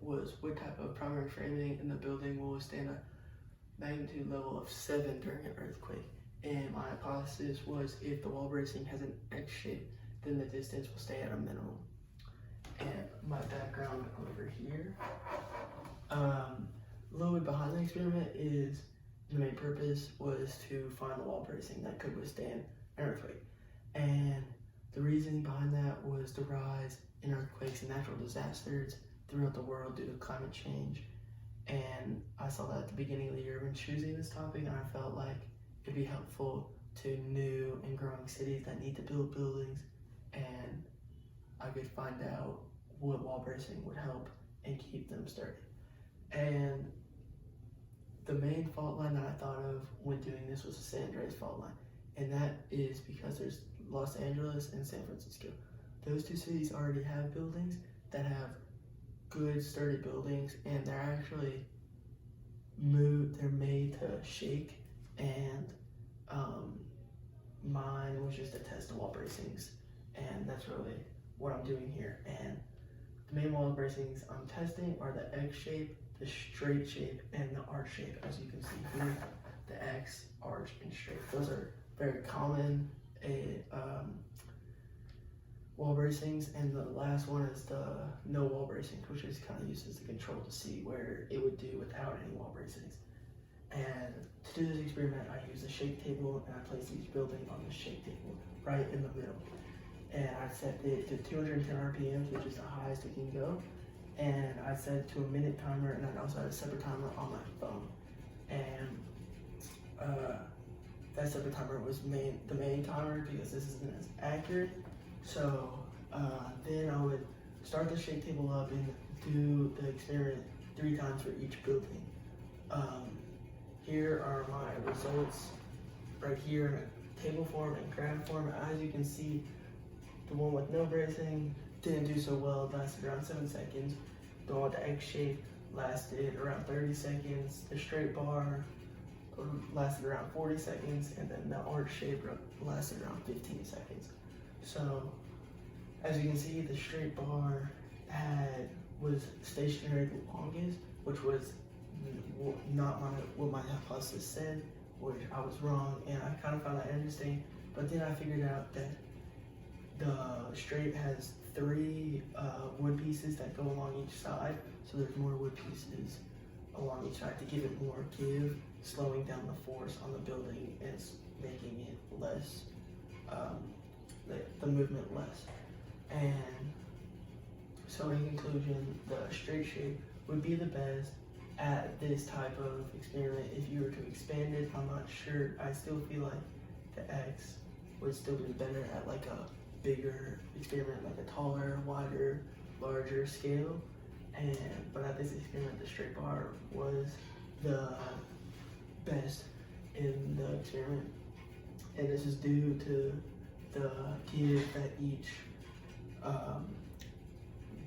was what type of primary framing in the building will withstand a magnitude level of 7 during an earthquake. And my hypothesis was if the wall bracing has an X shape, then the distance will stay at a minimum. And my background over here, a little bit behind the experiment is the main purpose was to find the wall bracing that could withstand an earthquake. And the reasoning behind that was the rise in earthquakes and natural disasters throughout the world due to climate change. And I saw that at the beginning of the year when choosing this topic, and I felt like it'd be helpful to new and growing cities that need to build buildings, and I could find out what wall bracing would help and keep them sturdy. And the main fault line that I thought of when doing this was the San Andreas fault line, and that is because there's Los Angeles and San Francisco. Those two cities already have buildings that have good sturdy buildings, and they're actually they're made to shake, and mine was just to test the wall bracings, and that's really what I'm doing here. And the main wall bracings I'm testing are the X shape, the straight shape, and the arch shape. As you can see here, the X, arch, and straight. Those are very common wall bracings, and the last one is the no wall bracings, which is kind of used as a control to see where it would do without any wall bracings. And to do this experiment, I used a shake table, and I placed each building on the shake table right in the middle. And I set it to 210 RPMs, which is the highest it can go. And I set it to a minute timer, and I also had a separate timer on my phone. And that separate timer was the main timer because this isn't as accurate. So then I would start the shake table up and do the experiment 3 times for each building. Here are my results right here in a table form and graph form. As you can see, the one with no bracing didn't do so well. It lasted around 7 seconds. The one with the X shape lasted around 30 seconds. The straight bar lasted around 40 seconds, and then the arch shape lasted around 15 seconds. So, as you can see, the straight bar was stationary the longest, which was not what my hypothesis said, which I was wrong, and I kind of found that interesting. But then I figured out that the straight has 3 wood pieces that go along each side, so there's more wood pieces along each side to give it more give, slowing down the force on the building and making it less, the movement less. And so in conclusion, the straight shape would be the best at this type of experiment. If you were to expand it, I'm not sure. I still feel like the X would still be better at like a bigger experiment, like a taller, wider, larger scale. But at this experiment, the straight bar was the best in the experiment. And this is due to the give that each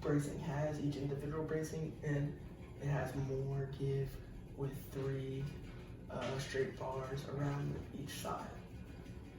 bracing has, each individual bracing, and it has more give with 3 straight bars around each side.